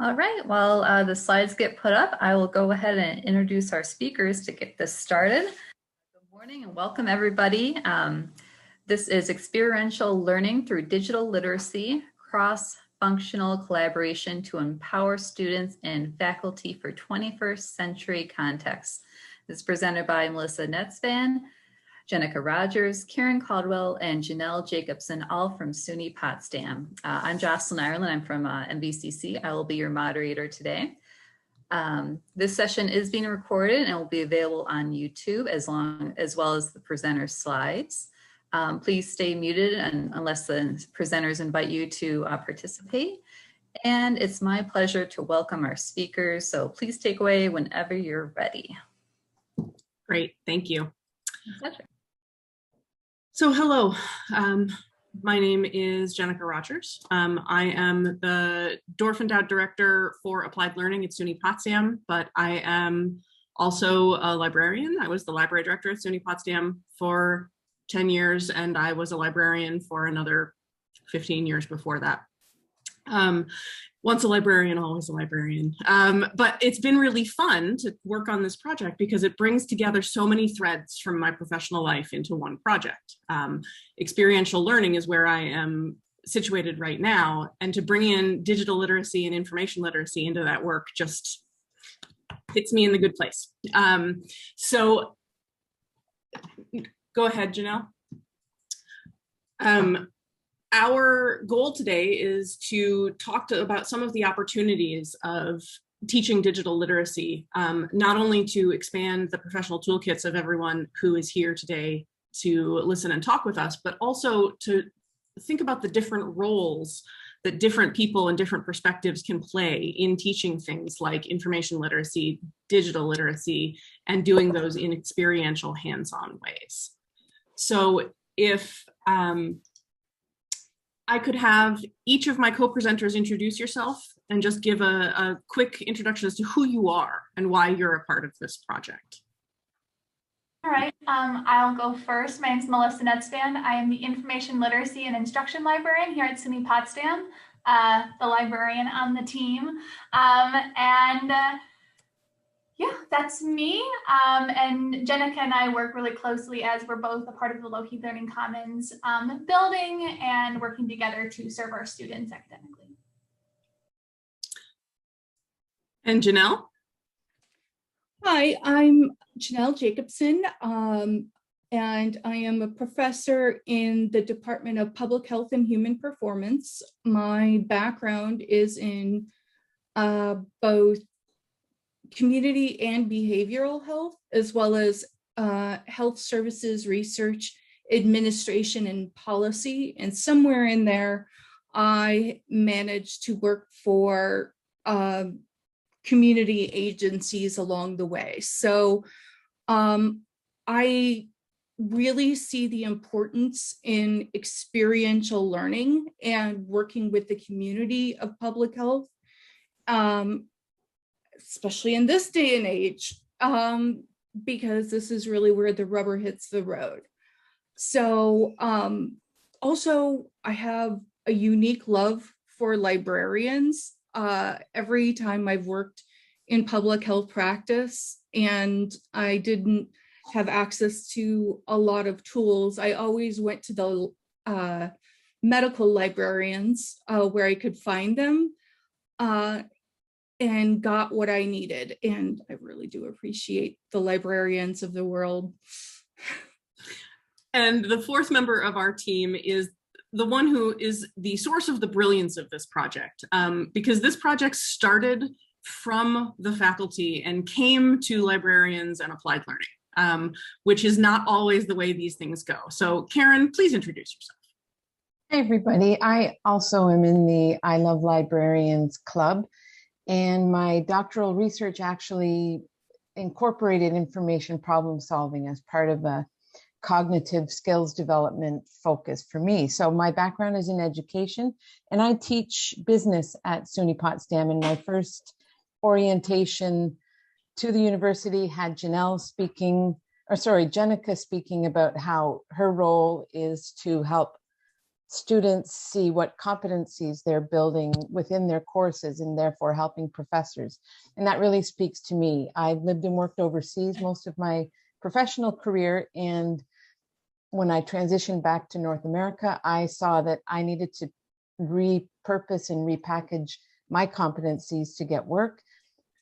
All right, while the slides get put up, I will go ahead and introduce our speakers to get this started. Good morning and welcome everybody. This is Experiential Learning through Digital Literacy, Cross-Functional Collaboration to Empower Students and Faculty for 21st Century Contexts. This is presented by Melissa Netzband, Jenica Rogers, Karen Caldwell, and Janelle Jacobson, all from SUNY Potsdam. I'm Jocelyn Ireland. I'm from MVCC. I will be your moderator today. This session is being recorded and will be available on YouTube as well as the presenter's slides. Please stay muted unless the presenters invite you to participate. And it's my pleasure to welcome our speakers. So please take away whenever you're ready. Great, thank you. My pleasure. So hello, my name is Jenica Rogers. I am the Dorff Endowed Director for Applied Learning at SUNY Potsdam, but I am also a librarian. I was the library director at SUNY Potsdam for 10 years, and I was a librarian for another 15 years before that. Once a librarian, always a librarian. But it's been really fun to work on this project because it brings together so many threads from my professional life into one project. Experiential learning is where I am situated right now, and to bring in digital literacy and information literacy into that work just hits me in the good place. So go ahead, Janelle. Our goal today is to talk about some of the opportunities of teaching digital literacy, not only to expand the professional toolkits of everyone who is here today to listen and talk with us, but also to think about the different roles that different people and different perspectives can play in teaching things like information literacy, digital literacy, and doing those in experiential hands-on ways. So if I could have each of my co-presenters introduce yourself and just give a quick introduction as to who you are and why you're a part of this project. All right, I'll go first. My name is Melissa Netzband. I am the Information Literacy and Instruction Librarian here at SUNY Potsdam, the librarian on the team. Yeah, that's me. And Jenica and I work really closely as we're both a part of the Low-Heed Learning Commons building and working together to serve our students academically. And Janelle? Hi, I'm Janelle Jacobson, and I am a professor in the Department of Public Health and Human Performance. My background is in both community and behavioral health, as well as health services, research, administration, and policy. And somewhere in there, I managed to work for community agencies along the way. So I really see the importance in experiential learning and working with the community of public health, especially in this day and age, because this is really where the rubber hits the road. So also, I have a unique love for librarians. Every time I've worked in public health practice and I didn't have access to a lot of tools, I always went to the medical librarians where I could find them. And got what I needed. And I really do appreciate the librarians of the world. And the fourth member of our team is the one who is the source of the brilliance of this project, because this project started from the faculty and came to librarians and applied learning, which is not always the way these things go. So Karen, please introduce yourself. Hey everybody, I also am in the I Love Librarians Club. And my doctoral research actually incorporated information problem solving as part of a cognitive skills development focus for me. So my background is in education, and I teach business at SUNY Potsdam. And my first orientation to the university had Jenica speaking about how her role is to help students see what competencies they're building within their courses and therefore helping professors. And that really speaks to me. I've lived and worked overseas most of my professional career. And when I transitioned back to North America, I saw that I needed to repurpose and repackage my competencies to get work.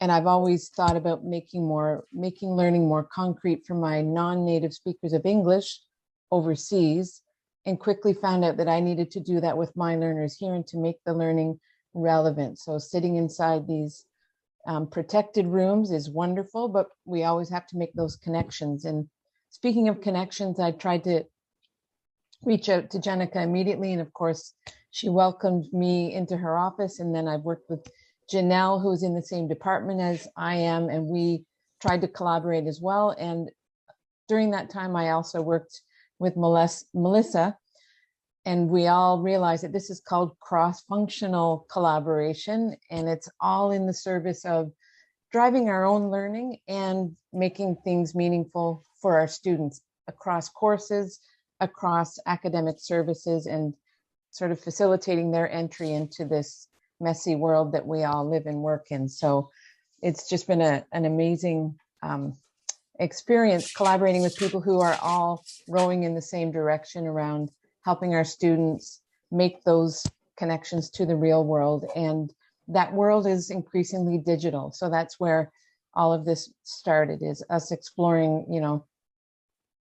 And I've always thought about making learning more concrete for my non-native speakers of English overseas, and quickly found out that I needed to do that with my learners here and to make the learning relevant. So sitting inside these protected rooms is wonderful, but we always have to make those connections. And speaking of connections, I tried to reach out to Jenica immediately. And of course, she welcomed me into her office. And then I've worked with Janelle, who's in the same department as I am, and we tried to collaborate as well. And during that time, I also worked with Melissa, and we all realized that this is called cross-functional collaboration, and it's all in the service of driving our own learning and making things meaningful for our students across courses, across academic services, and sort of facilitating their entry into this messy world that we all live and work in. So it's just been an amazing experience collaborating with people who are all rowing in the same direction around helping our students make those connections to the real world. And that world is increasingly digital. So that's where all of this started, is us exploring,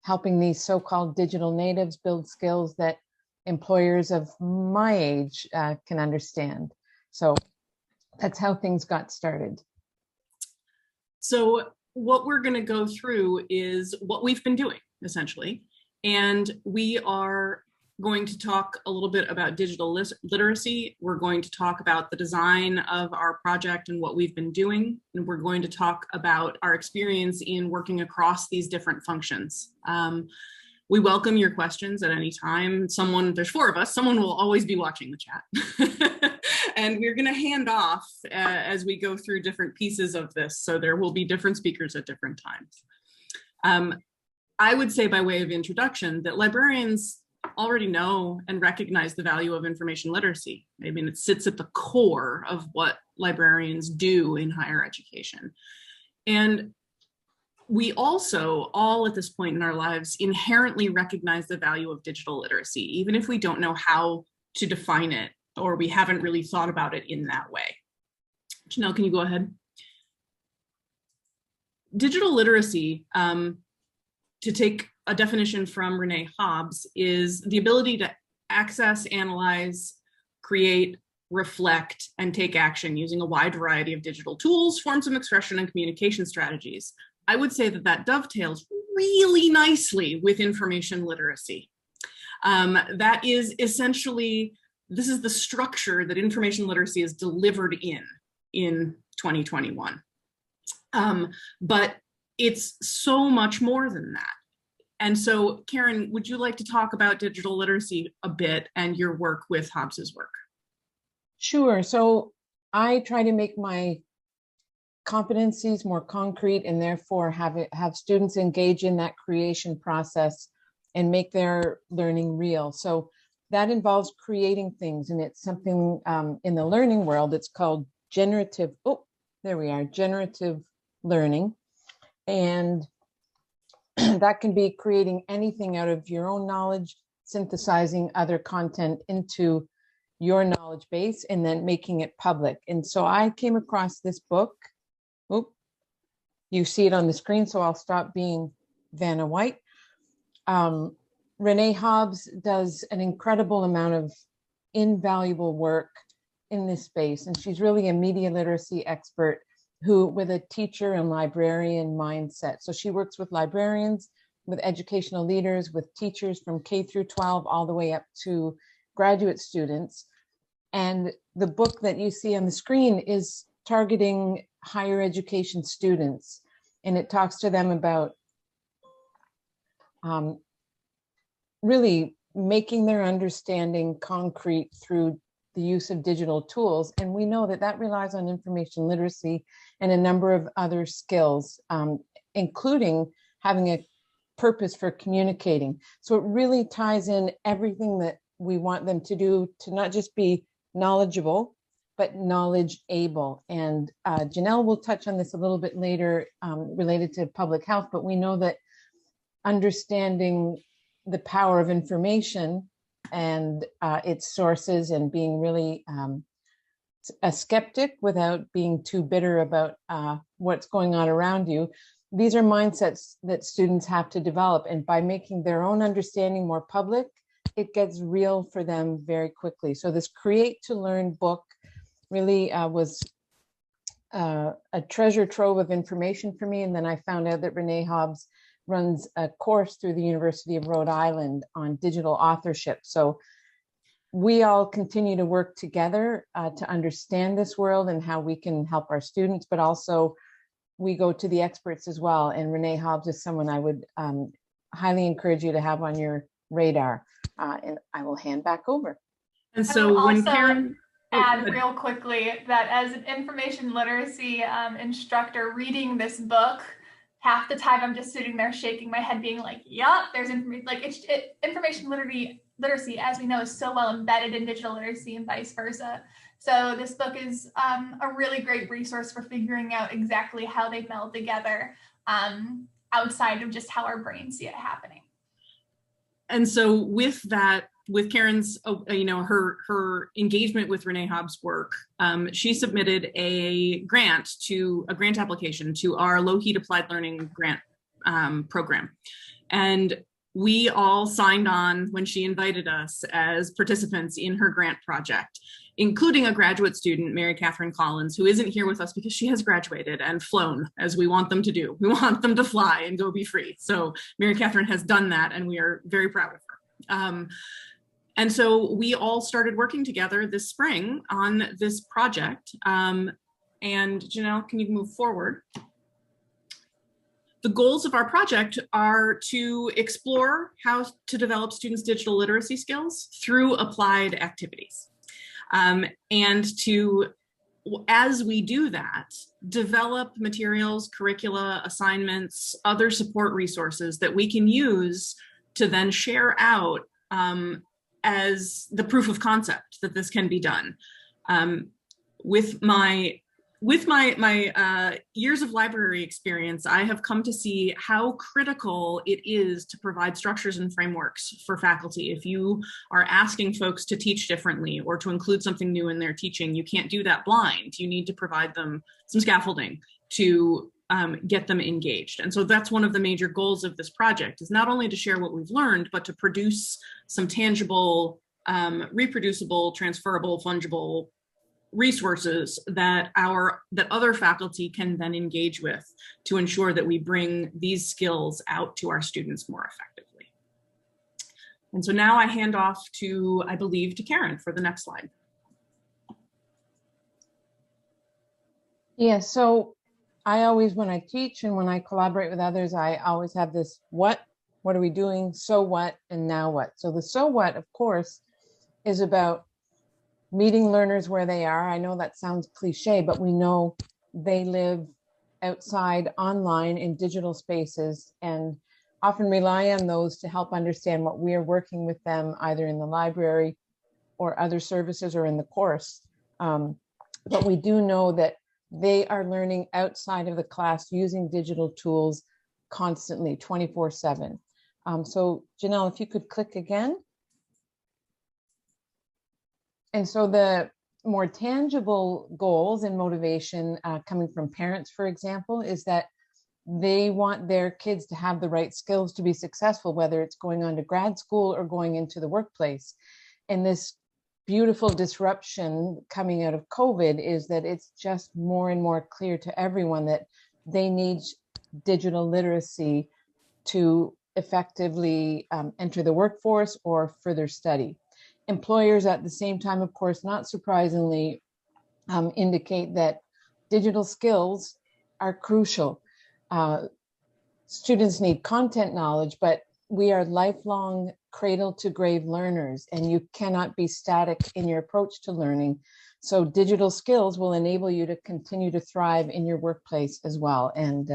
helping these so-called digital natives build skills that employers of my age can understand. So that's how things got started. So what we're going to go through is what we've been doing, essentially. And we are going to talk a little bit about digital literacy. We're going to talk about the design of our project and what we've been doing. And we're going to talk about our experience in working across these different functions. We welcome your questions at any time. There's 4 of us, someone will always be watching the chat. And we're going to hand off as we go through different pieces of this. So there will be different speakers at different times. I would say, by way of introduction, that librarians already know and recognize the value of information literacy. I mean, it sits at the core of what librarians do in higher education. And we also, all at this point in our lives, inherently recognize the value of digital literacy, even if we don't know how to define it, or we haven't really thought about it in that way. Janelle, can you go ahead? Digital literacy, to take a definition from Renee Hobbs, is the ability to access, analyze, create, reflect, and take action using a wide variety of digital tools, forms of expression, and communication strategies. I would say that dovetails really nicely with information literacy. That is essentially, this is the structure that information literacy is delivered in 2021. But it's so much more than that. And so, Karen, would you like to talk about digital literacy a bit and your work with Hobbs's work? Sure. So I try to make my competencies more concrete, and therefore have students engage in that creation process and make their learning real. So that involves creating things, and it's something in the learning world, it's called generative learning. And that can be creating anything out of your own knowledge, synthesizing other content into your knowledge base, and then making it public. And so I came across this book. You see it on the screen, so I'll stop being Vanna White. Renee Hobbs does an incredible amount of invaluable work in this space, and she's really a media literacy expert with a teacher and librarian mindset. So she works with librarians, with educational leaders, with teachers from K through 12, all the way up to graduate students. And the book that you see on the screen is targeting higher education students. And it talks to them about really making their understanding concrete through the use of digital tools. And we know that that relies on information literacy and a number of other skills, including having a purpose for communicating. So it really ties in everything that we want them to do to not just be knowledgeable, but knowledge able. And Janelle will touch on this a little bit later related to public health, but we know that understanding the power of information and its sources and being really a skeptic without being too bitter about what's going on around you. These are mindsets that students have to develop. And by making their own understanding more public, it gets real for them very quickly. So this Create to Learn book really was a treasure trove of information for me. And then I found out that Renee Hobbs runs a course through the University of Rhode Island on digital authorship. So we all continue to work together to understand this world and how we can help our students, but also we go to the experts as well. And Renee Hobbs is someone I would highly encourage you to have on your radar. And I will hand back over. And so when Karen... add real quickly that as an information literacy instructor reading this book, half the time I'm just sitting there shaking my head being like, yup, there's information, like information literacy, as we know, is so well embedded in digital literacy and vice versa. So this book is a really great resource for figuring out exactly how they meld together outside of just how our brains see it happening. And so with that, with Karen's, her engagement with Renee Hobbs' work, she submitted a grant application to our Low Heat Applied Learning grant program. And we all signed on when she invited us as participants in her grant project, including a graduate student, Mary Catherine Collins, who isn't here with us because she has graduated and flown, as we want them to do. We want them to fly and go be free. So Mary Catherine has done that, and we are very proud of her. And so we all started working together this spring on this project. And Janelle, can you move forward? The goals of our project are to explore how to develop students' digital literacy skills through applied activities. And to, as we do that, develop materials, curricula, assignments, other support resources that we can use to then share out as the proof of concept that this can be done. With my years of library experience, I have come to see how critical it is to provide structures and frameworks for faculty. If you are asking folks to teach differently or to include something new in their teaching, you can't do that blind. You need to provide them some scaffolding to get them engaged. And so that's one of the major goals of this project, is not only to share what we've learned, but to produce some tangible, reproducible, transferable, fungible resources that other faculty can then engage with to ensure that we bring these skills out to our students more effectively. And so now I hand off to, I believe, to Karen for the next slide. Yeah, so I always, when I teach and when I collaborate with others, I always have this what are we doing, so what, and now what. So the so what, of course, is about meeting learners where they are. I know that sounds cliche, but we know they live outside, online, in digital spaces, and often rely on those to help understand what we are working with them, either in the library or other services or in the course. But we do know that they are learning outside of the class using digital tools constantly, 24/7. So Janelle, if you could click again. And so the more tangible goals and motivation coming from parents, for example, is that they want their kids to have the right skills to be successful, whether it's going on to grad school or going into the workplace. And this beautiful disruption coming out of COVID is that it's just more and more clear to everyone that they need digital literacy to effectively enter the workforce or further study. Employers at the same time, of course, not surprisingly, indicate that digital skills are crucial. Students need content knowledge, but we are lifelong cradle to grave learners, and you cannot be static in your approach to learning. So digital skills will enable you to continue to thrive in your workplace as well. And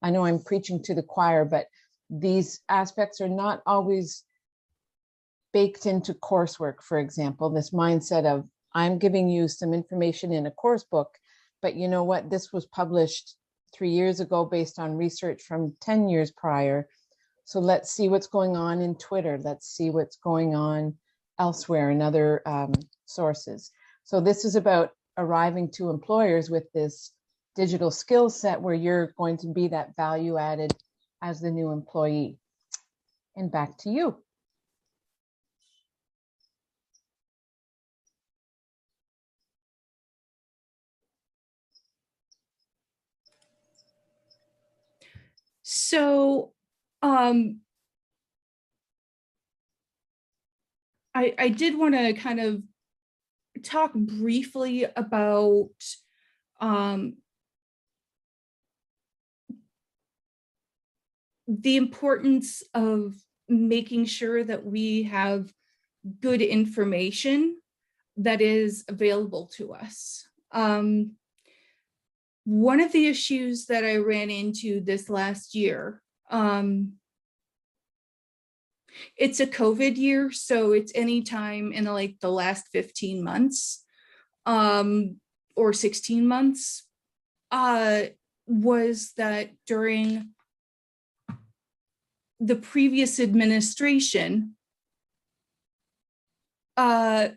I know I'm preaching to the choir, but these aspects are not always baked into coursework, for example, this mindset of I'm giving you some information in a course book, but you know what, this was published 3 years ago based on research from 10 years prior. So let's see what's going on in Twitter. Let's see what's going on elsewhere in other sources. So this is about arriving to employers with this digital skill set where you're going to be that value added as the new employee. And back to you. So I did want to kind of talk briefly about the importance of making sure that we have good information that is available to us. One of the issues that I ran into this last year, it's a COVID year, so it's any time in like the last 15 months or 16 months, was that during the previous administration, yes,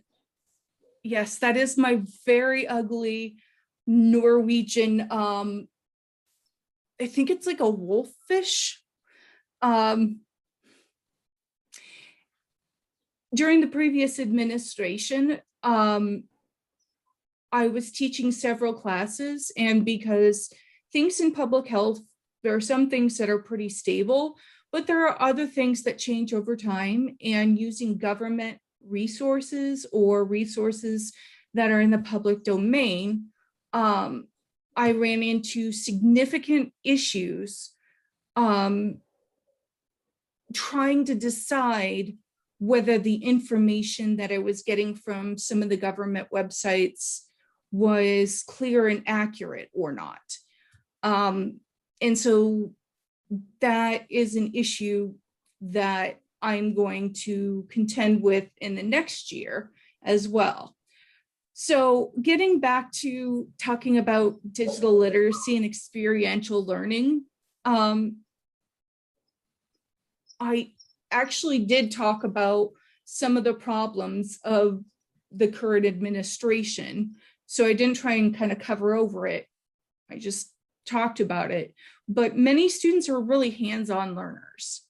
that is my very ugly Norwegian, I think it's like a wolffish. During the previous administration, I was teaching several classes, and because things in public health, there are some things that are pretty stable, but there are other things that change over time, and using government resources or resources that are in the public domain, I ran into significant issues trying to decide whether the information that I was getting from some of the government websites was clear and accurate or not. And so that is an issue that I'm going to contend with in the next year as well. So getting back to talking about digital literacy and experiential learning, I actually did talk about some of the problems of the current administration. So I didn't try and kind of cover over it. I just talked about it. But many students are really hands-on learners.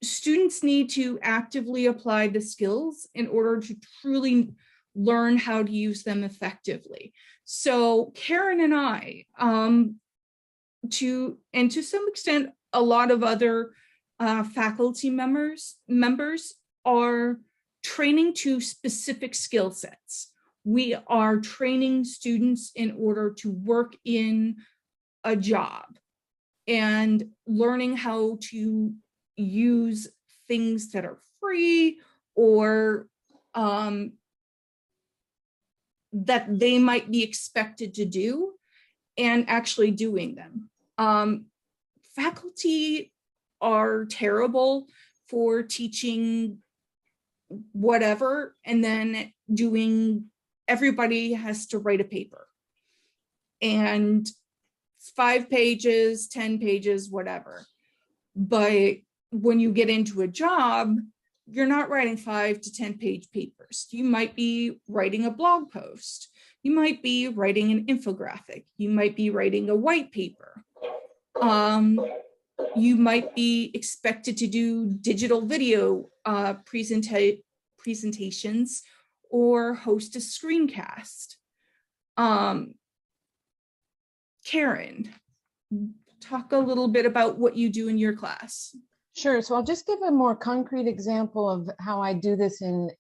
Students need to actively apply the skills in order to truly learn how to use them effectively. So Karen and I, to some extent, a lot of other faculty members are training to specific skill sets. We are training students in order to work in a job and learning how to use things that are free or that they might be expected to do and actually doing them. Faculty are terrible for teaching whatever and then doing, everybody has to write a paper. And it's 5 pages, 10 pages, whatever. But when you get into a job, you're not writing 5 to 10 page papers. You might be writing a blog post. You might be writing an infographic. You might be writing a white paper. You might be expected to do digital video presentations or host a screencast. Karen, talk a little bit about what you do in your class. Sure. So I'll just give a more concrete example of how I do this in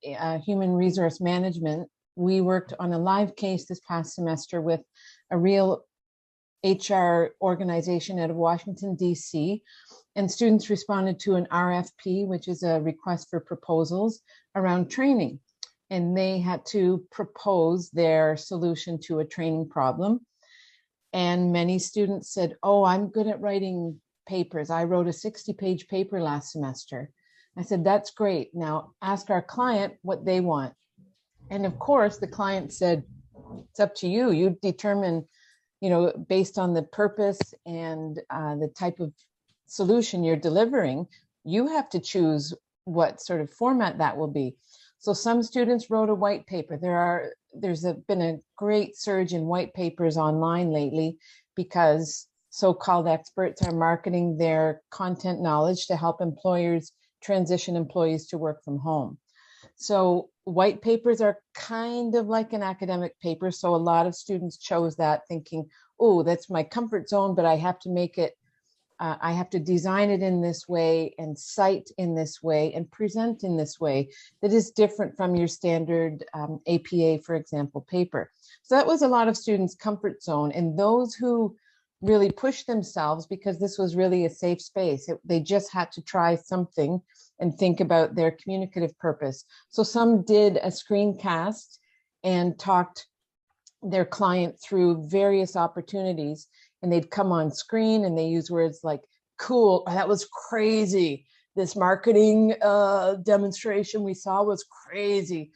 human resource management. We worked on a live case this past semester with a real HR organization out of Washington, D.C., and students responded to an RFP, which is a request for proposals around training. And they had to propose their solution to a training problem. And many students said, oh, I'm good at writing papers. I wrote a 60-page paper last semester. I said, that's great. Now ask our client what they want. And of course, the client said, it's up to you. You determine, based on the purpose and the type of solution you're delivering, you have to choose what sort of format that will be. So some students wrote a white paper. There's been a great surge in white papers online lately because so-called experts are marketing their content knowledge to help employers transition employees to work from home. So white papers are kind of like an academic paper. So a lot of students chose that thinking, oh, that's my comfort zone, but I have to make it, I have to design it in this way and cite in this way and present in this way that is different from your standard APA, for example, paper. So that was a lot of students' comfort zone. And those who really pushed themselves, because this was really a safe space, they just had to try something and think about their communicative purpose. So some did a screencast and talked their client through various opportunities, and they'd come on screen and they use words like, cool, that was crazy. This marketing demonstration we saw was crazy.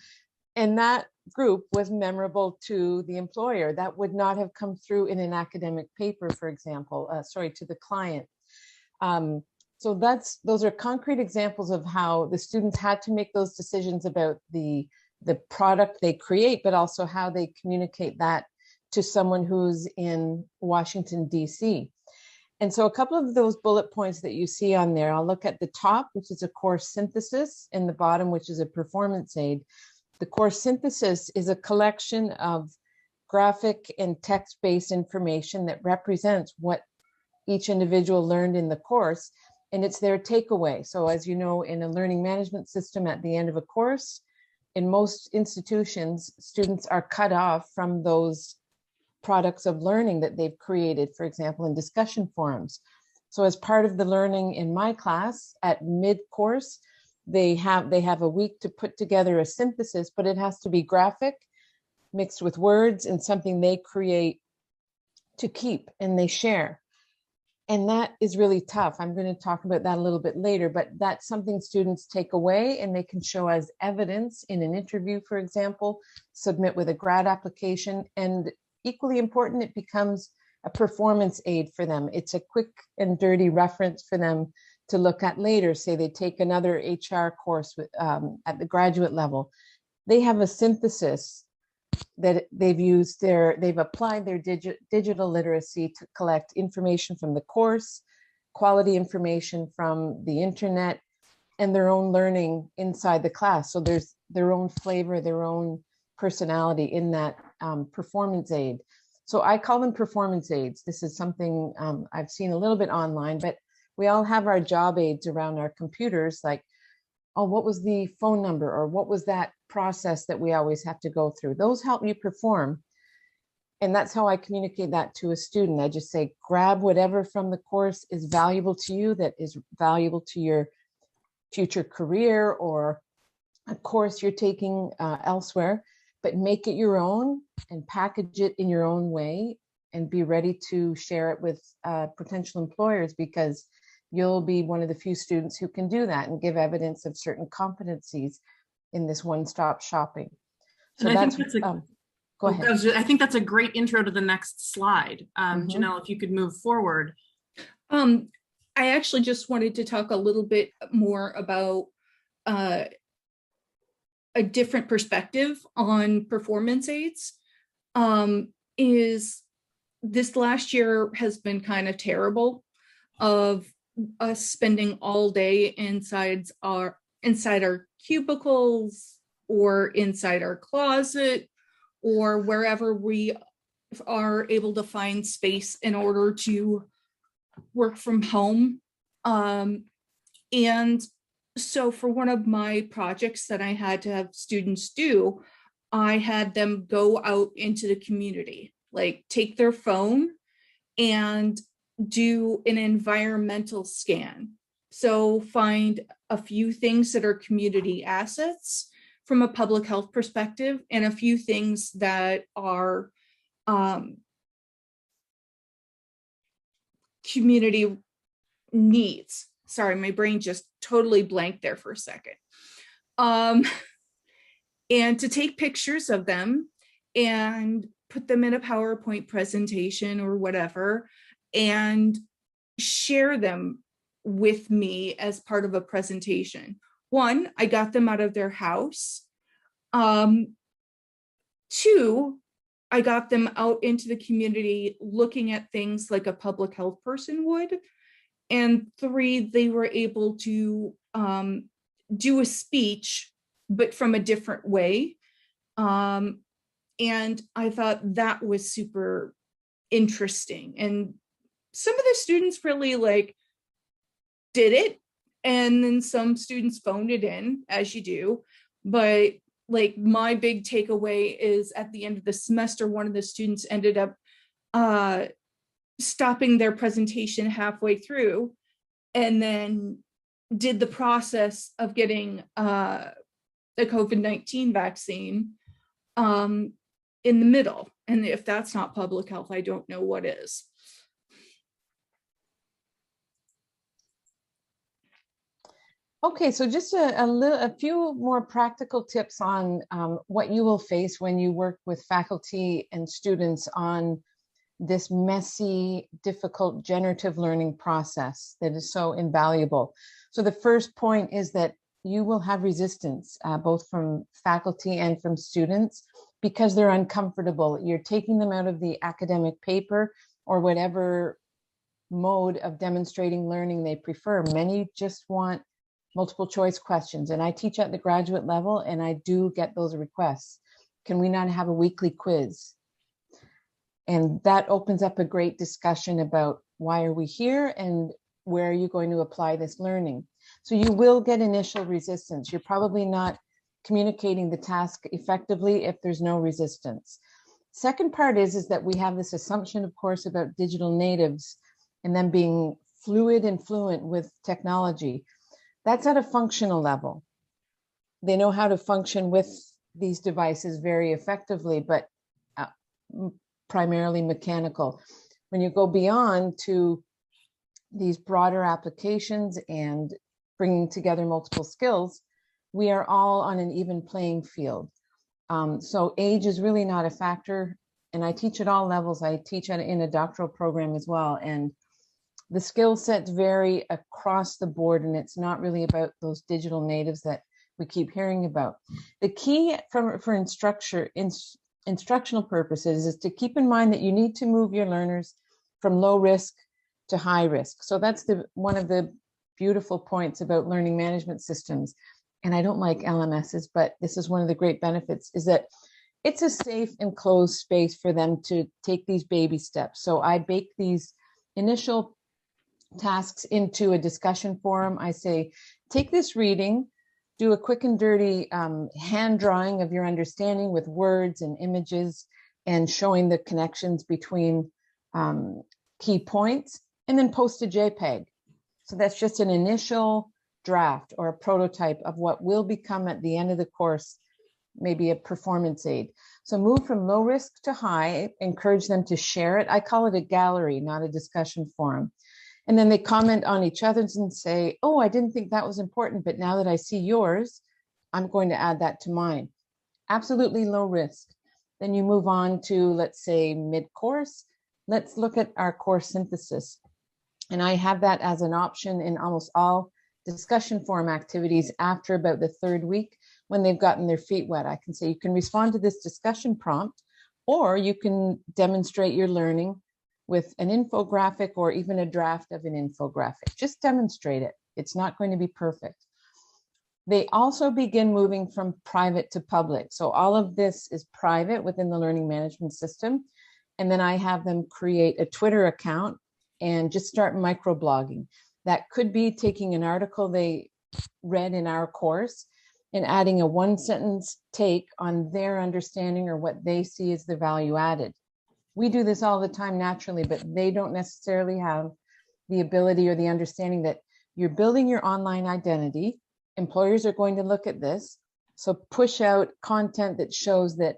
And that group was memorable to the employer. That would not have come through in an academic paper, for example, to the client. So those are concrete examples of how the students had to make those decisions about the product they create, but also how they communicate that to someone who's in Washington, D.C. And so a couple of those bullet points that you see on there, I'll look at the top, which is a course synthesis, and the bottom, which is a performance aid. The course synthesis is a collection of graphic and text-based information that represents what each individual learned in the course, and it's their takeaway. So as you know, in a learning management system at the end of a course, in most institutions, students are cut off from those products of learning that they've created, for example, in discussion forums. So as part of the learning in my class at mid-course, they have a week to put together a synthesis, but it has to be graphic, mixed with words, and something they create to keep and they share. And that is really tough. I'm going to talk about that a little bit later, but that's something students take away and they can show as evidence in an interview, for example, submit with a grad application, and equally important, it becomes a performance aid for them. It's a quick and dirty reference for them to look at later. Say they take another HR course at the graduate level. They have a synthesis that they've applied their digital literacy to collect information from the course, quality information from the internet, and their own learning inside the class. So there's their own flavor, their own personality in that performance aid. So I call them performance aids. This is something I've seen a little bit online, but we all have our job aids around our computers, like, oh, what was the phone number, or what was that process that we always have to go through? Those help you perform. And that's how I communicate that to a student. I just say, grab whatever from the course is valuable to you, that is valuable to your future career or a course you're taking elsewhere, but make it your own and package it in your own way and be ready to share it with potential employers, because you'll be one of the few students who can do that and give evidence of certain competencies in this one-stop shopping. So that's, go ahead. I think that's a great intro to the next slide. Janelle, if you could move forward. I actually just wanted to talk a little bit more about a different perspective on performance aids. Is this last year has been kind of terrible, of us spending all day inside our cubicles or inside our closet or wherever we are able to find space in order to work from home. And so for one of my projects that I had to have students do, I had them go out into the community, like take their phone and do an environmental scan. So find a few things that are community assets from a public health perspective, and a few things that are community needs. Sorry, my brain just totally blanked there for a second. And to take pictures of them and put them in a PowerPoint presentation or whatever, and share them with me as part of a presentation. One, I got them out of their house. Two, I got them out into the community looking at things like a public health person would. And three, they were able to do a speech, but from a different way. And I thought that was super interesting. And some of the students really like did it. And then some students phoned it in, as you do. But like my big takeaway is at the end of the semester, one of the students ended up stopping their presentation halfway through and then did the process of getting the COVID-19 vaccine in the middle. And if that's not public health, I don't know what is. Okay, so just a few more practical tips on what you will face when you work with faculty and students on this messy, difficult generative learning process that is so invaluable. So the first point is that you will have resistance, both from faculty and from students, because they're uncomfortable. You're taking them out of the academic paper or whatever mode of demonstrating learning they prefer. Many just want multiple choice questions. And I teach at the graduate level, and I do get those requests. Can we not have a weekly quiz? And that opens up a great discussion about why are we here and where are you going to apply this learning? So you will get initial resistance. You're probably not communicating the task effectively if there's no resistance. Second part is that we have this assumption, of course, about digital natives and them being fluid and fluent with technology. That's at a functional level. They know how to function with these devices very effectively, but primarily mechanical. When you go beyond to these broader applications and bringing together multiple skills, we are all on an even playing field. So age is really not a factor, and I teach at all levels. I teach in a doctoral program as well, and the skill sets vary across the board, and it's not really about those digital natives that we keep hearing about. The key for instructional purposes is to keep in mind that you need to move your learners from low risk to high risk. So that's one of the beautiful points about learning management systems. And I don't like LMSs, but this is one of the great benefits, is that it's a safe and closed space for them to take these baby steps. So I bake these initial tasks into a discussion forum. I say, take this reading, do a quick and dirty hand drawing of your understanding with words and images and showing the connections between key points, and then post a JPEG. So that's just an initial draft or a prototype of what will become at the end of the course, maybe a performance aid. So move from low risk to high, encourage them to share it. I call it a gallery, not a discussion forum. And then they comment on each other's and say, oh, I didn't think that was important, but now that I see yours, I'm going to add that to mine. Absolutely low risk. Then you move on to, let's say, mid-course. Let's look at our course synthesis. And I have that as an option in almost all discussion forum activities after about the third week when they've gotten their feet wet. I can say, you can respond to this discussion prompt, or you can demonstrate your learning with an infographic or even a draft of an infographic. Just demonstrate it. It's not going to be perfect. They also begin moving from private to public. So all of this is private within the learning management system. And then I have them create a Twitter account and just start microblogging. That could be taking an article they read in our course and adding a one-sentence take on their understanding or what they see as the value added. We do this all the time naturally, but they don't necessarily have the ability or the understanding that you're building your online identity. Employers are going to look at this. So push out content that shows that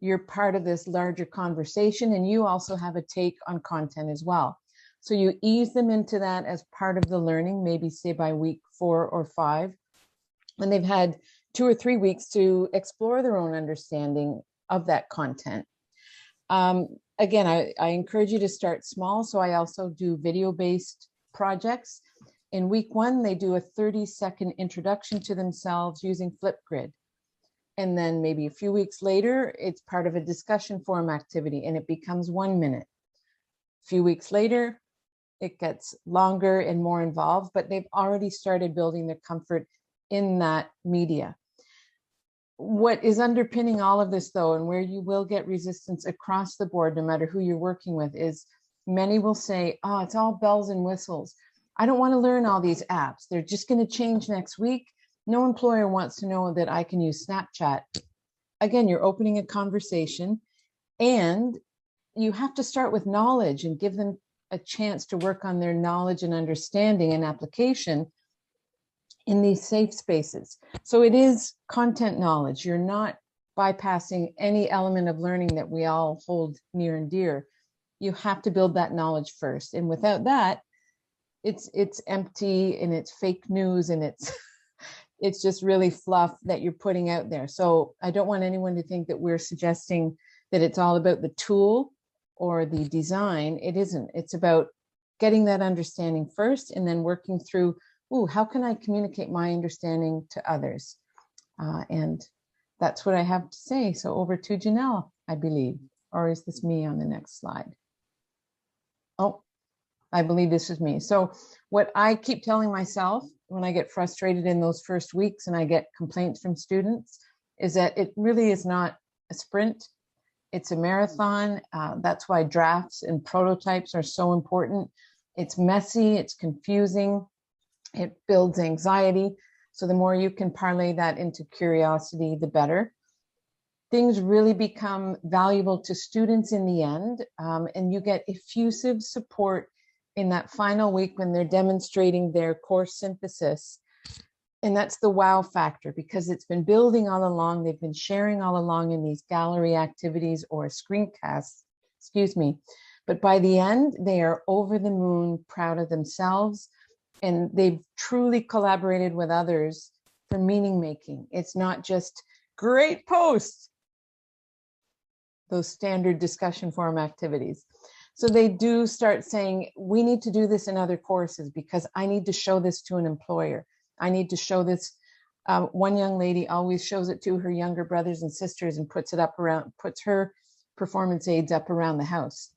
you're part of this larger conversation, and you also have a take on content as well. So you ease them into that as part of the learning, maybe say by week 4 or 5, and they've had 2 or 3 weeks to explore their own understanding of that content. Again, I encourage you to start small. So I also do video-based projects. In week 1, they do a 30-second introduction to themselves using Flipgrid. And then maybe a few weeks later, it's part of a discussion forum activity and it becomes 1 minute. A few weeks later, it gets longer and more involved, but they've already started building their comfort in that media. What is underpinning all of this, though, and where you will get resistance across the board, no matter who you're working with, is many will say, oh, it's all bells and whistles. I don't want to learn all these apps. They're just going to change next week. No employer wants to know that I can use Snapchat. Again, you're opening a conversation, and you have to start with knowledge and give them a chance to work on their knowledge and understanding and application in these safe spaces. So it is content knowledge. You're not bypassing any element of learning that we all hold near and dear. You have to build that knowledge first. And without that, it's empty and it's fake news and it's just really fluff that you're putting out there. So I don't want anyone to think that we're suggesting that it's all about the tool or the design. It isn't. It's about getting that understanding first and then working through, ooh, how can I communicate my understanding to others? And that's what I have to say. So over to Janelle, I believe, or is this me on the next slide? Oh, I believe this is me. So what I keep telling myself when I get frustrated in those first weeks and I get complaints from students is that it really is not a sprint. It's a marathon. That's why drafts and prototypes are so important. It's messy, it's confusing, it builds anxiety. So the more you can parlay that into curiosity, the better. Things really become valuable to students in the end, and you get effusive support in that final week when they're demonstrating their course synthesis. And that's the wow factor, because it's been building all along. They've been sharing all along in these gallery activities or screencasts, excuse me. But by the end, they are over the moon proud of themselves, and they've truly collaborated with others for meaning making. It's not just great posts, those standard discussion forum activities. So they do start saying, we need to do this in other courses because I need to show this to an employer. I need to show this. One young lady always shows it to her younger brothers and sisters and puts her performance aids up around the house.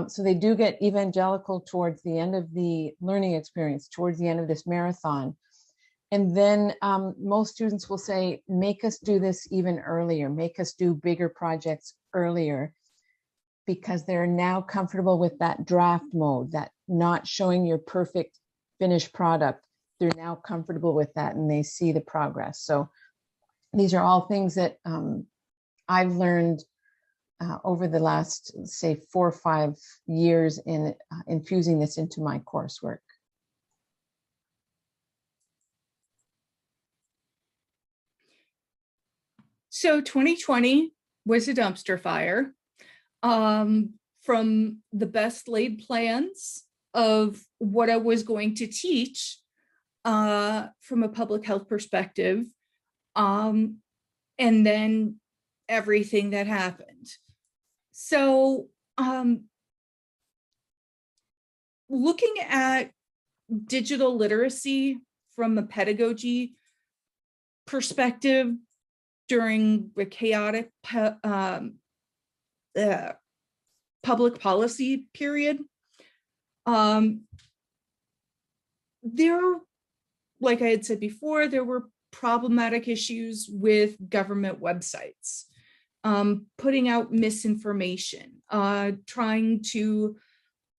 So they do get evangelical towards the end of the learning experience, towards the end of this marathon. And then most students will say, make us do this even earlier, make us do bigger projects earlier, because they're now comfortable with that draft mode, that not showing your perfect finished product. They're now comfortable with that and they see the progress. So these are all things that I've learned over the last, say, 4 or 5 years in infusing this into my coursework. So 2020 was a dumpster fire. From the best laid plans of what I was going to teach from a public health perspective, and then everything that happened. So looking at digital literacy from a pedagogy perspective during a chaotic public policy period, there, like I had said before, there were problematic issues with government websites, putting out misinformation, trying to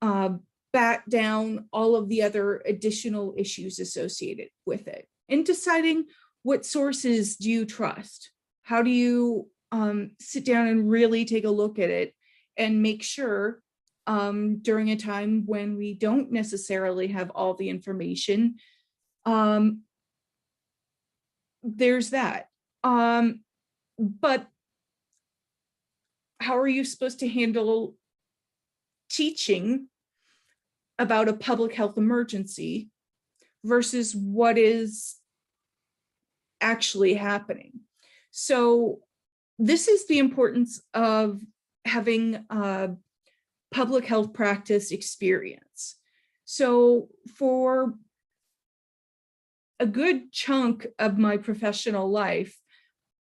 bat down all of the other additional issues associated with it, and deciding what sources do you trust? How do you sit down and really take a look at it and make sure during a time when we don't necessarily have all the information, there's that. But how are you supposed to handle teaching about a public health emergency versus what is actually happening. So this is the importance of having a public health practice experience. So for a good chunk of my professional life,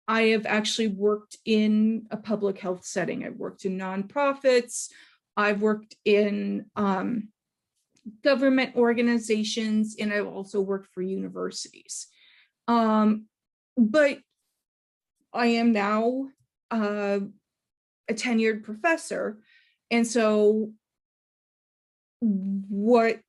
I have actually worked in a public health setting. I've worked in nonprofits. I've worked in government organizations, and I've also worked for universities. But I am now a tenured professor. And so what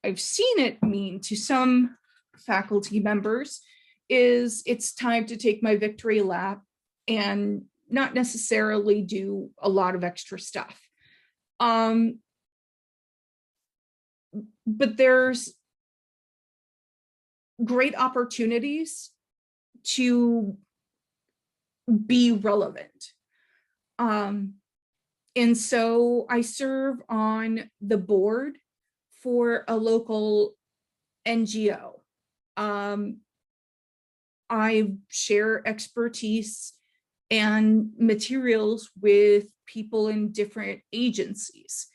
I've seen it mean to some faculty members is it's time to take my victory lap and not necessarily do a lot of extra stuff. But there's great opportunities to be relevant. And so I serve on the board for a local NGO. I share expertise and materials with people in different agencies.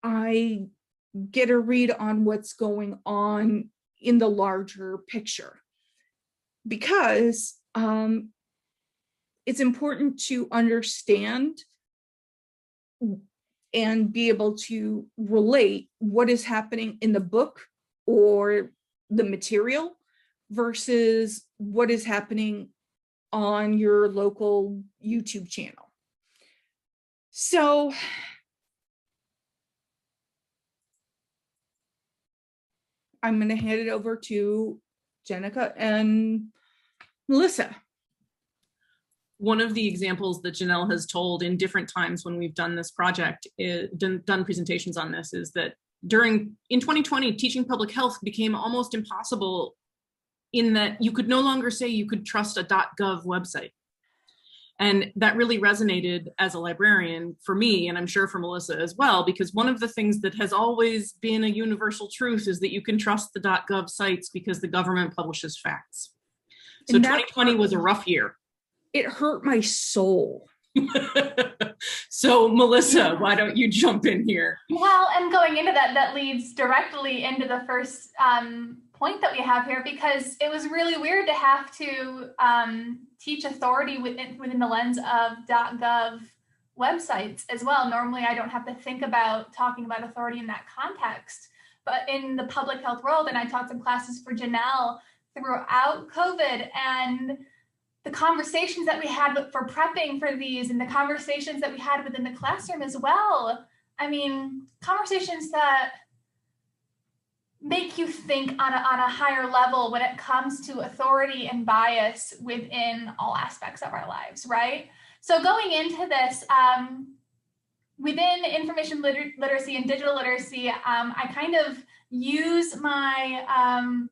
I get a read on what's going on in the larger picture, because it's important to understand and be able to relate what is happening in the book or the material versus what is happening on your local YouTube channel. So I'm going to hand it over to Jenica and Melissa. One of the examples that Janelle has told in different times when we've done this project, done presentations on this, is that in 2020, teaching public health became almost impossible in that you could no longer say you could trust a .gov website. And that really resonated as a librarian for me, and I'm sure for Melissa as well, because one of the things that has always been a universal truth is that you can trust the .gov sites because the government publishes facts. So 2020 was a rough year. It hurt my soul. So Melissa, why don't you jump in here? Well, and going into that, that leads directly into the first point that we have here, because it was really weird to have to teach authority within the lens of .gov websites as well. Normally, I don't have to think about talking about authority in that context, but in the public health world, and I taught some classes for Janelle throughout COVID, and the conversations that we had for prepping for these and the conversations that we had within the classroom as well. I mean, conversations that make you think on a higher level when it comes to authority and bias within all aspects of our lives, right? So going into this, within information literacy and digital literacy, I kind of use my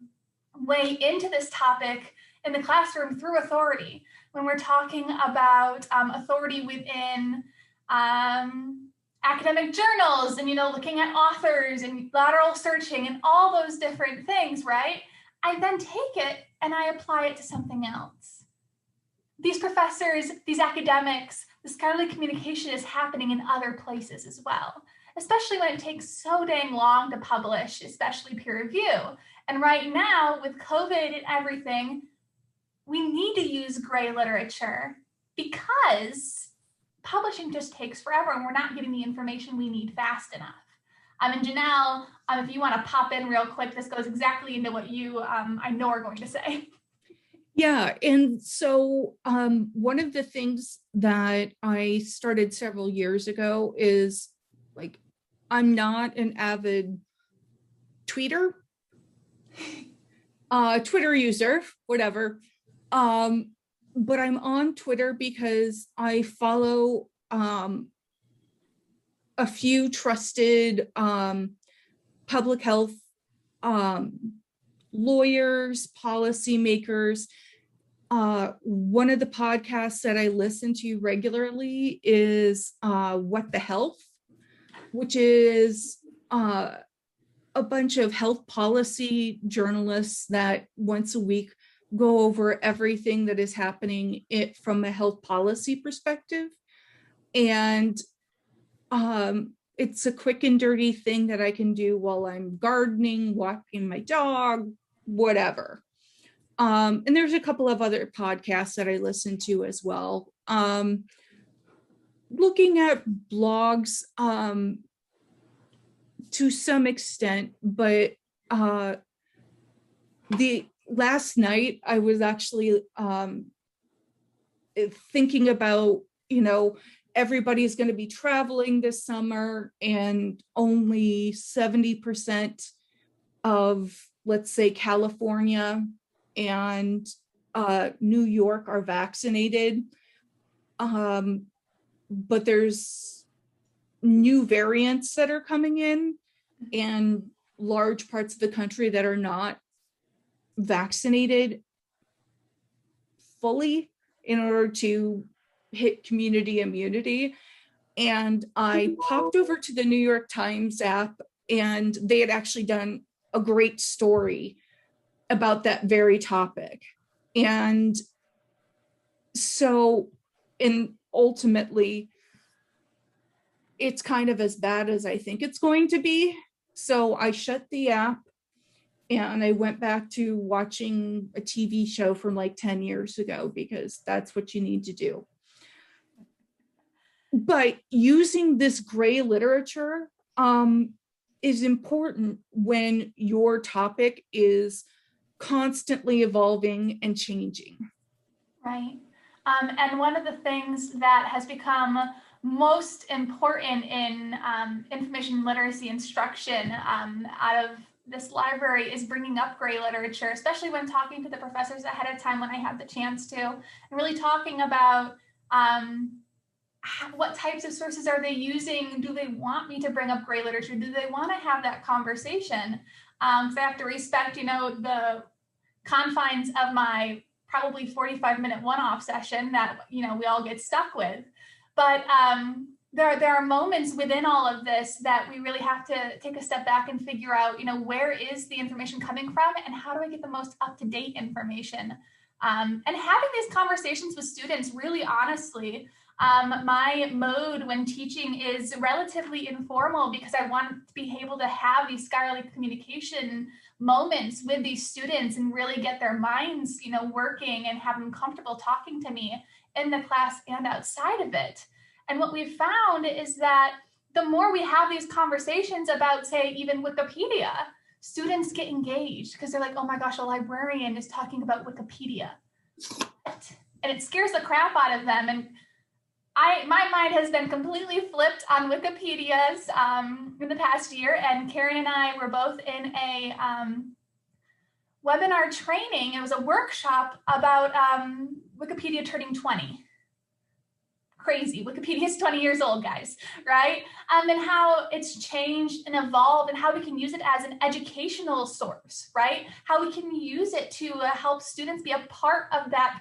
way into this topic in the classroom through authority. When we're talking about authority within academic journals and, looking at authors and lateral searching and all those different things, right? I then take it and I apply it to something else. These professors, these academics, this scholarly communication is happening in other places as well, especially when it takes so dang long to publish, especially peer review. And right now with COVID and everything, we need to use gray literature because publishing just takes forever and we're not getting the information we need fast enough. And Janelle, if you want to pop in real quick, this goes exactly into what you, I know, are going to say. Yeah, and so one of the things that I started several years ago is, like, I'm not an avid tweeter, Twitter user, whatever. But I'm on Twitter because I follow a few trusted public health lawyers, policymakers, one of the podcasts that I listen to regularly is What the Health, which is a bunch of health policy journalists that once a week go over everything that is happening from a health policy perspective. And it's a quick and dirty thing that I can do while I'm gardening, walking my dog, whatever. And there's a couple of other podcasts that I listen to as well. Looking at blogs to some extent, but the last night I was actually thinking about, everybody's going to be traveling this summer and only 70% of, let's say, California and New York are vaccinated. But there's new variants that are coming in and large parts of the country that are not vaccinated fully in order to hit community immunity. And I popped over to the New York Times app, and they had actually done a great story about that very topic. And so, and ultimately, it's kind of as bad as I think it's going to be. So I shut the app and I went back to watching a TV show from like 10 years ago, because that's what you need to do. But using this gray literature is important when your topic is constantly evolving and changing. Right. And one of the things that has become most important in information literacy instruction out of this library is bringing up gray literature, especially when talking to the professors ahead of time when I have the chance to, and really talking about what types of sources are they using? Do they want me to bring up gray literature? Do they want to have that conversation? Because I have to respect, the confines of my probably 45-minute one-off session that, we all get stuck with. But there are moments within all of this that we really have to take a step back and figure out, where is the information coming from and how do I get the most up-to-date information? And having these conversations with students, really honestly, my mode when teaching is relatively informal because I want to be able to have these scholarly communication moments with these students and really get their minds, working and have them comfortable talking to me in the class and outside of it. And what we've found is that the more we have these conversations about, say, even Wikipedia, students get engaged because they're like, oh my gosh, a librarian is talking about Wikipedia. And it scares the crap out of them. And my mind has been completely flipped on Wikipedias in the past year. And Karen and I were both in a webinar training. It was a workshop about Wikipedia turning 20. Crazy. Wikipedia is 20 years old, guys, right? And how it's changed and evolved and how we can use it as an educational source, right? How we can use it to help students be a part of that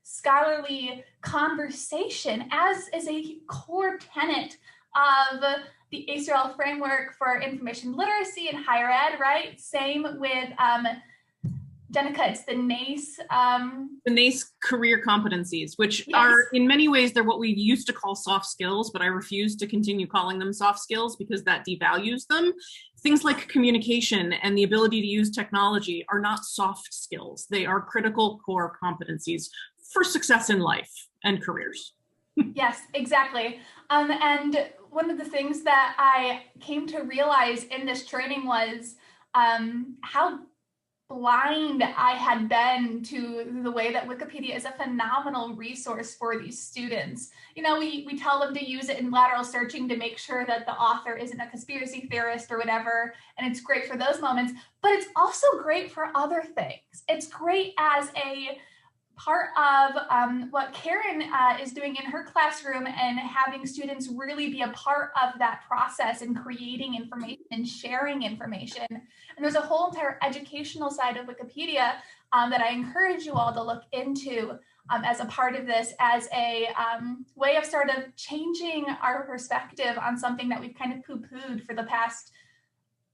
scholarly conversation, as is a core tenet of the ACRL framework for information literacy in higher ed, right? Same with Jenica, it's the NACE. The NACE career competencies, which Yes. are in many ways, they're what we used to call soft skills, but I refuse to continue calling them soft skills because that devalues them. Things like communication and the ability to use technology are not soft skills. They are critical core competencies for success in life and careers. Yes, exactly. And one of the things that I came to realize in this training was how blind I had been to the way that Wikipedia is a phenomenal resource for these students. We tell them to use it in lateral searching to make sure that the author isn't a conspiracy theorist or whatever, and it's great for those moments, but it's also great for other things. It's great as a part of what Karen is doing in her classroom and having students really be a part of that process and creating information and sharing information. And there's a whole entire educational side of Wikipedia that I encourage you all to look into as a part of this, as a way of sort of changing our perspective on something that we've kind of poo-pooed for the past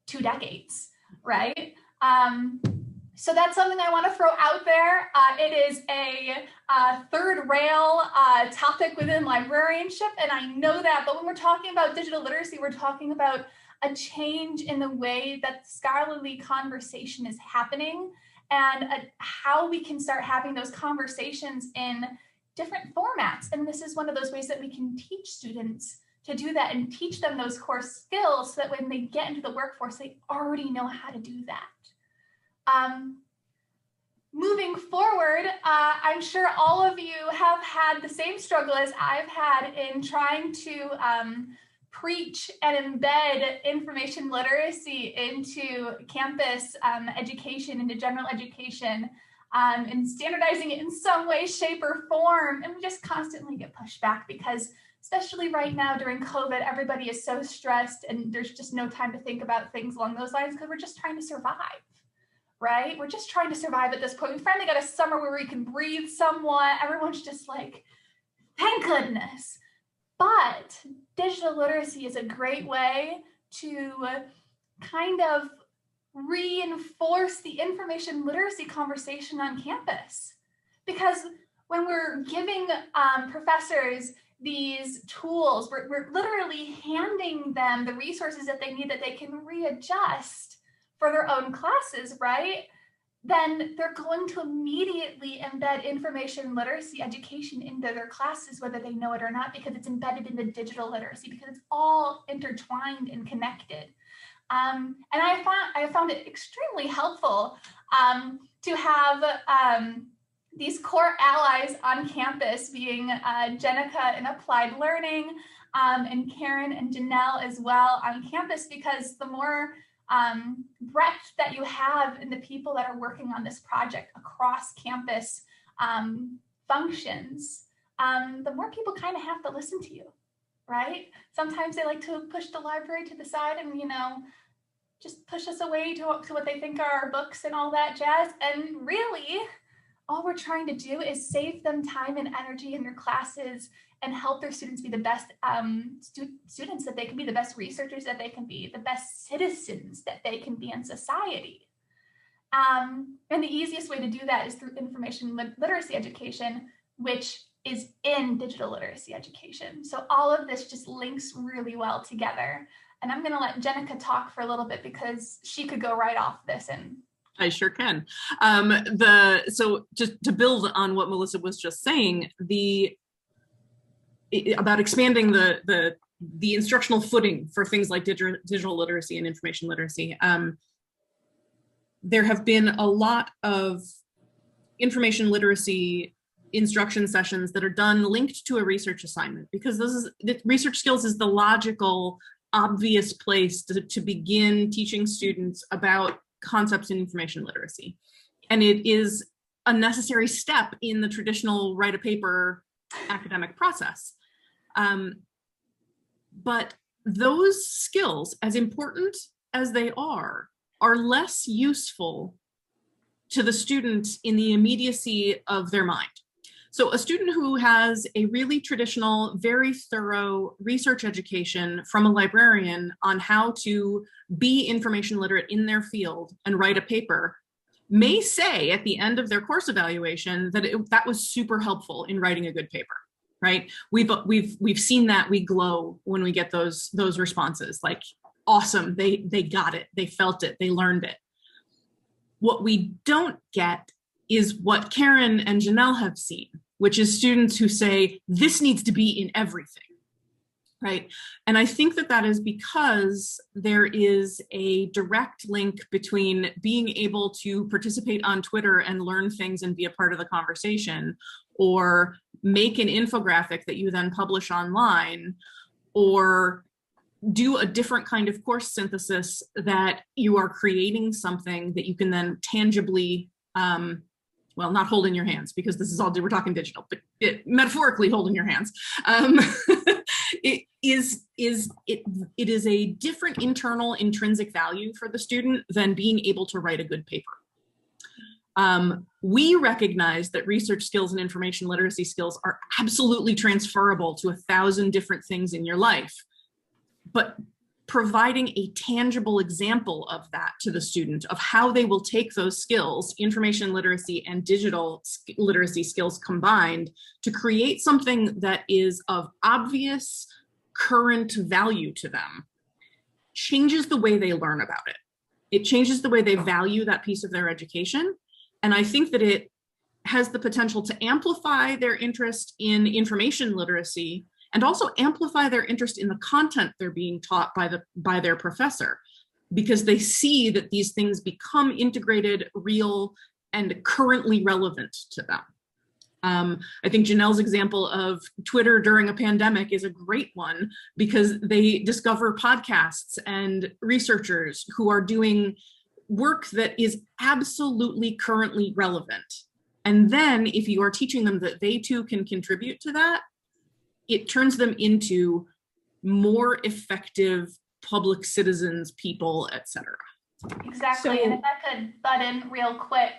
2 decades, right? So that's something I want to throw out there. It is a third rail topic within librarianship, and I know that, but when we're talking about digital literacy, we're talking about a change in the way that scholarly conversation is happening, and how we can start having those conversations in different formats. And this is one of those ways that we can teach students to do that and teach them those core skills so that when they get into the workforce, they already know how to do that. Moving forward, I'm sure all of you have had the same struggle as I've had in trying to preach and embed information literacy into campus education, into general education, and standardizing it in some way, shape, or form. And we just constantly get pushed back because, especially right now during COVID, everybody is so stressed and there's just no time to think about things along those lines because we're just trying to survive. Right? We're just trying to survive at this point. We finally got a summer where we can breathe somewhat. Everyone's just like, thank goodness. But digital literacy is a great way to kind of reinforce the information literacy conversation on campus. Because when we're giving professors these tools, we're literally handing them the resources that they need that they can readjust for their own classes, right? Then they're going to immediately embed information literacy education into their classes, whether they know it or not, because it's embedded in the digital literacy, because it's all intertwined and connected. And I found it extremely helpful to have these core allies on campus, being Jenica in applied learning, and Karen and Janelle as well on campus, because the more breadth that you have in the people that are working on this project across campus functions, the more people kind of have to listen to you, right? Sometimes they like to push the library to the side and, just push us away to what they think are our books and all that jazz. And really, all we're trying to do is save them time and energy in their classes and help their students be the best students that they can be, the best researchers that they can be, the best citizens that they can be in society. And the easiest way to do that is through information literacy education, which is in digital literacy education. So all of this just links really well together. And I'm going to let Jenica talk for a little bit because she could go right off this. And I sure can. So just to build on what Melissa was just saying, about expanding the instructional footing for things like digital literacy and information literacy. There have been a lot of information literacy instruction sessions that are done linked to a research assignment, because research skills is the logical, obvious place to begin teaching students about concepts in information literacy. And it is a necessary step in the traditional write a paper academic process. But those skills, as important as they are less useful to the student in the immediacy of their mind. So a student who has a really traditional, very thorough research education from a librarian on how to be information literate in their field and write a paper may say at the end of their course evaluation that that was super helpful in writing a good paper. Right? We've seen that. We glow when we get those responses, like, awesome, they got it, they felt it, they learned it. What we don't get is what Karen and Janelle have seen, which is students who say, this needs to be in everything, right? And I think that is because there is a direct link between being able to participate on Twitter and learn things and be a part of the conversation, or make an infographic that you then publish online, or do a different kind of course synthesis that you are creating something that you can then tangibly well, not holding your hands because this is all, we're talking digital, but metaphorically holding your hands. It is a different internal intrinsic value for the student than being able to write a good paper. We recognize that research skills and information literacy skills are absolutely transferable to 1,000 different things in your life, but providing a tangible example of that to the student, of how they will take those skills, information literacy and digital literacy skills combined, to create something that is of obvious current value to them, changes the way they learn about it. It changes the way they value that piece of their education. And I think that it has the potential to amplify their interest in information literacy and also amplify their interest in the content they're being taught by their professor, because they see that these things become integrated, real, and currently relevant to them. I think Janelle's example of Twitter during a pandemic is a great one, because they discover podcasts and researchers who are doing work that is absolutely currently relevant. And then if you are teaching them that they too can contribute to that, it turns them into more effective public citizens, people, etc. Exactly. So, and if I could butt in real quick,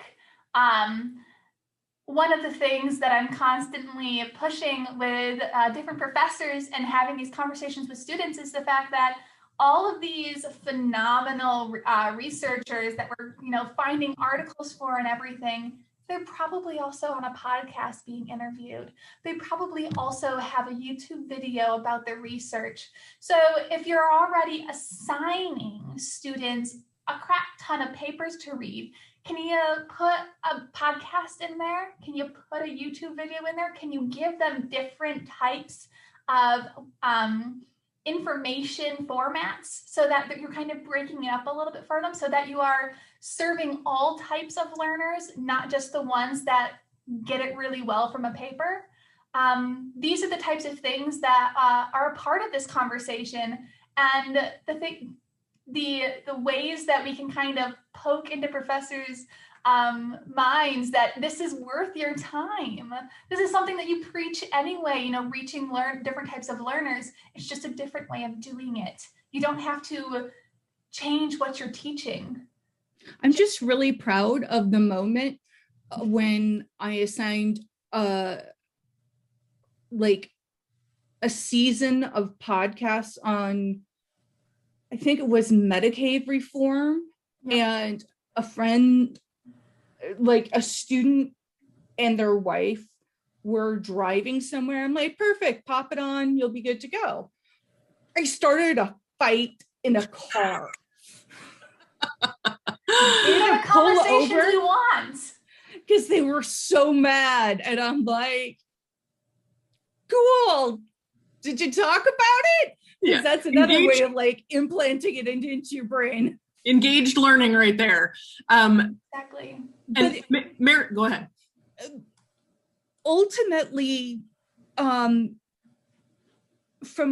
one of the things that I'm constantly pushing with different professors and having these conversations with students is the fact that all of these phenomenal researchers that we're finding articles for and everything, they're probably also on a podcast being interviewed. They probably also have a YouTube video about their research. So if you're already assigning students a crap ton of papers to read, can you put a podcast in there? Can you put a YouTube video in there? Can you give them different types of information formats so that you're kind of breaking it up a little bit for them, so that you are serving all types of learners, not just the ones that get it really well from a paper? These are the types of things that are a part of this conversation, and the ways that we can kind of poke into professors' minds that this is worth your time. This is something that you preach anyway, reaching different types of learners. It's just a different way of doing it. You don't have to change what you're teaching. I'm just really proud of the moment when I assigned a season of podcasts on, I think it was Medicaid reform, and a friend, a student and their wife were driving somewhere. I'm like, perfect, pop it on, you'll be good to go. I started a fight in a car. What conversation do you want? Because they were so mad, and I'm like, cool, did you talk about it? Because that's another way of implanting it into your brain. Engaged learning right there. Exactly. And Merritt, go ahead. Ultimately, from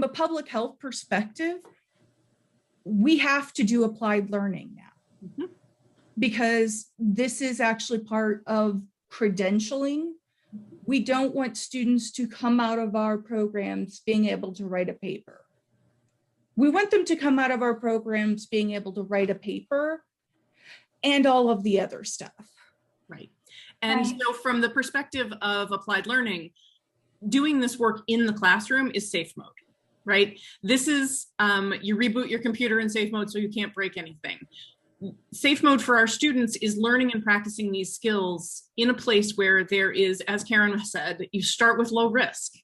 a public health perspective, we have to do applied learning now, because this is actually part of credentialing. We don't want students to come out of our programs being able to write a paper. We want them to come out of our programs being able to write a paper and all of the other stuff. Right. And so from the perspective of applied learning, doing this work in the classroom is safe mode, right? This is, you reboot your computer in safe mode so you can't break anything. Safe mode for our students is learning and practicing these skills in a place where there is, as Karen said, you start with low risk.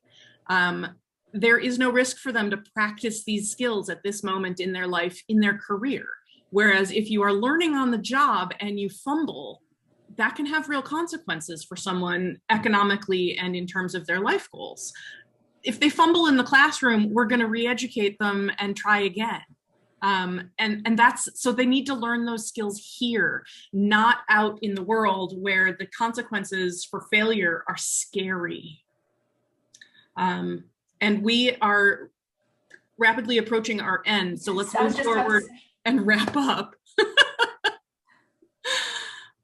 There is no risk for them to practice these skills at this moment in their life, in their career. Whereas if you are learning on the job and you fumble, that can have real consequences for someone economically and in terms of their life goals. If they fumble in the classroom, we're going to re-educate them and try again. And that's, so they need to learn those skills here, not out in the world where the consequences for failure are scary. And we are rapidly approaching our end. So let's move forward and wrap up.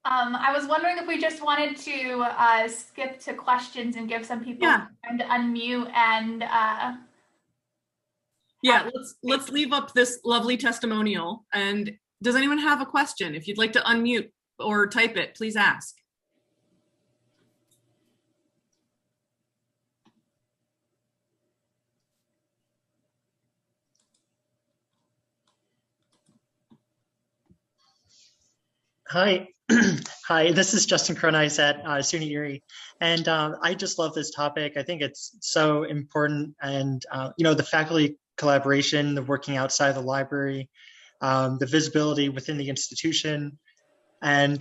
I was wondering if we just wanted to skip to questions and give some people Yeah. time to unmute and Yeah, let's leave up this lovely testimonial. And does anyone have a question? If you'd like to unmute or type it, please ask. Hi, hi. This is Justin Cronise at SUNY Erie, and I just love this topic. I think it's so important, and the faculty collaboration, the working outside the library, the visibility within the institution, and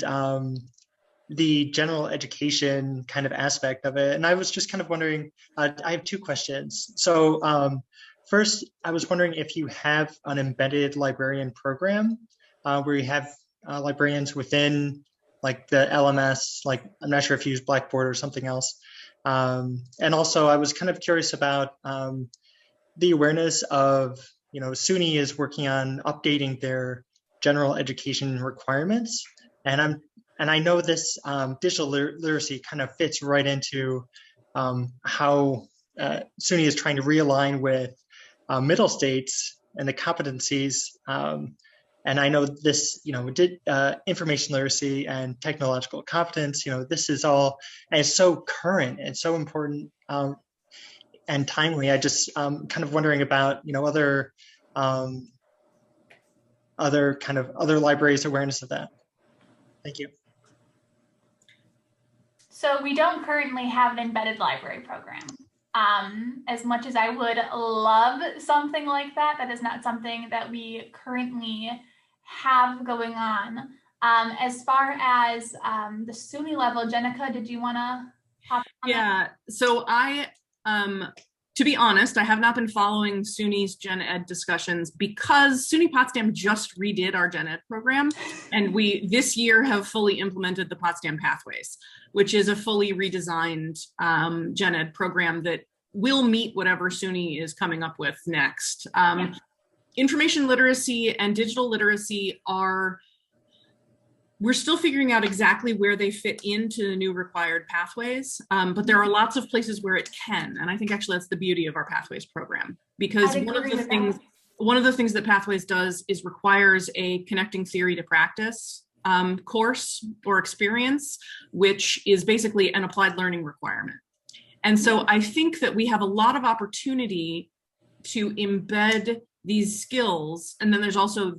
the general education kind of aspect of it. And I was just kind of wondering. I have two questions. So first, I was wondering if you have an embedded librarian program where you have librarians within like the LMS, like I'm not sure if you use Blackboard or something else. And also I was kind of curious about the awareness of, SUNY is working on updating their general education requirements. And I know this digital literacy kind of fits right into how SUNY is trying to realign with middle states and the competencies. And I know this, information literacy and technological competence, this is all, and it's so current and so important and timely. I just kind of wondering about, other libraries' awareness of that. Thank you. So we don't currently have an embedded library program. As much as I would love something like that, that is not something that we currently have going on. As far as the SUNY level, Jenica, did you want to hop on? Yeah, so to be honest, I have not been following SUNY's Gen Ed discussions because SUNY Potsdam just redid our Gen Ed program, and we this year have fully implemented the Potsdam Pathways, which is a fully redesigned Gen Ed program that will meet whatever SUNY is coming up with next. Yeah. Information literacy and digital literacy we're still figuring out exactly where they fit into the new required pathways, but there are lots of places where it can. And I think actually that's the beauty of our Pathways program, because one of the things that Pathways does is requires a connecting theory to practice course or experience, which is basically an applied learning requirement. And so I think that we have a lot of opportunity to embed these skills. And then there's also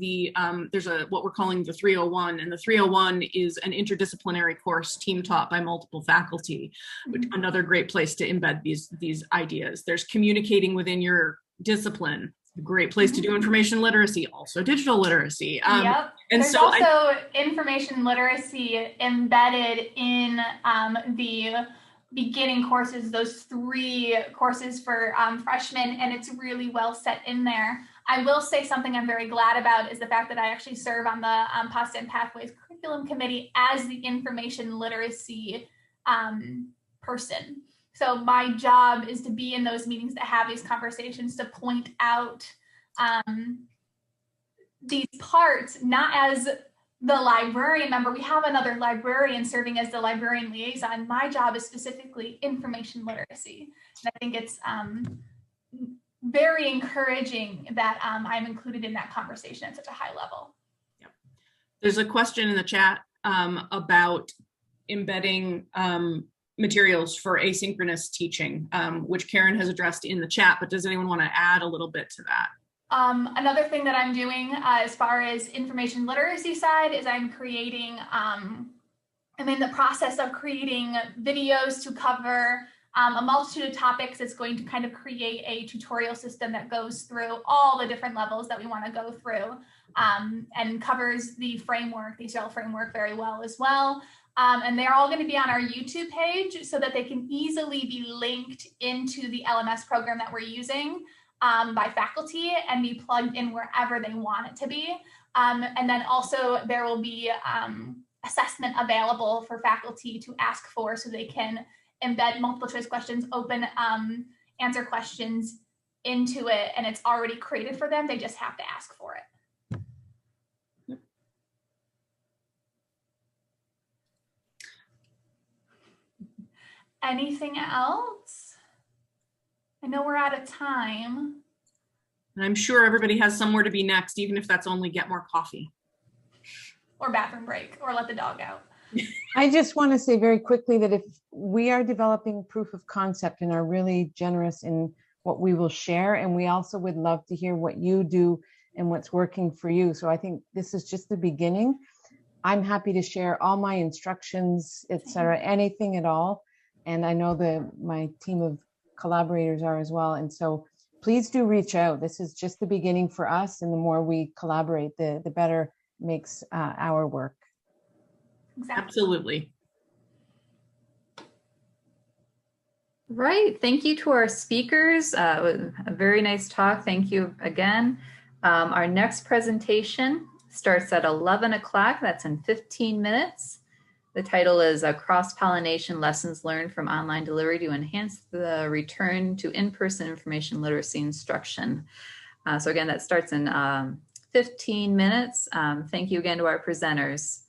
there's what we're calling the 301, and the 301 is an interdisciplinary course team taught by multiple faculty, which another great place to embed these ideas. There's communicating within your discipline, a great place to do information literacy, also digital literacy. Yep. And there's also information literacy embedded in the beginning courses, those 3 courses for freshmen, and it's really well set in there. I will say something I'm very glad about is the fact that I actually serve on the Potsdam Pathways Curriculum Committee as the information literacy person. So my job is to be in those meetings, to have these conversations, to point out these parts, not as the librarian member. We have another librarian serving as the librarian liaison. My job is specifically information literacy. And I think it's very encouraging that I'm included in that conversation at such a high level. Yep. There's a question in the chat about embedding materials for asynchronous teaching, which Karen has addressed in the chat, but does anyone want to add a little bit to that? Another thing that I'm doing as far as information literacy side is I'm creating, I'm in the process of creating videos to cover a multitude of topics. It's going to kind of create a tutorial system that goes through all the different levels that we want to go through and covers the framework, the ECL framework very well as well. And they're all going to be on our YouTube page so that they can easily be linked into the LMS program that we're using by faculty and be plugged in wherever they want it to be. And then also there will be assessment available for faculty to ask for, so they can embed multiple choice questions, open answer questions into it, and it's already created for them. They just have to ask for it. Anything else? I know we're out of time. And I'm sure everybody has somewhere to be next, even if that's only get more coffee. Or bathroom break, or let the dog out. I just want to say very quickly that if we are developing proof of concept and are really generous in what we will share, and we also would love to hear what you do and what's working for you. So I think this is just the beginning. I'm happy to share all my instructions, etc., anything at all. And I know my team of collaborators are as well. And so please do reach out. This is just the beginning for us. And the more we collaborate, the better makes our work. Exactly. Absolutely. Right. Thank you to our speakers. A very nice talk. Thank you again. Our next presentation starts at 11 o'clock. That's in 15 minutes. The title is Cross-Pollination Lessons Learned from Online Delivery to Enhance the Return to In-Person Information Literacy Instruction. So again, that starts in 15 minutes. Thank you again to our presenters.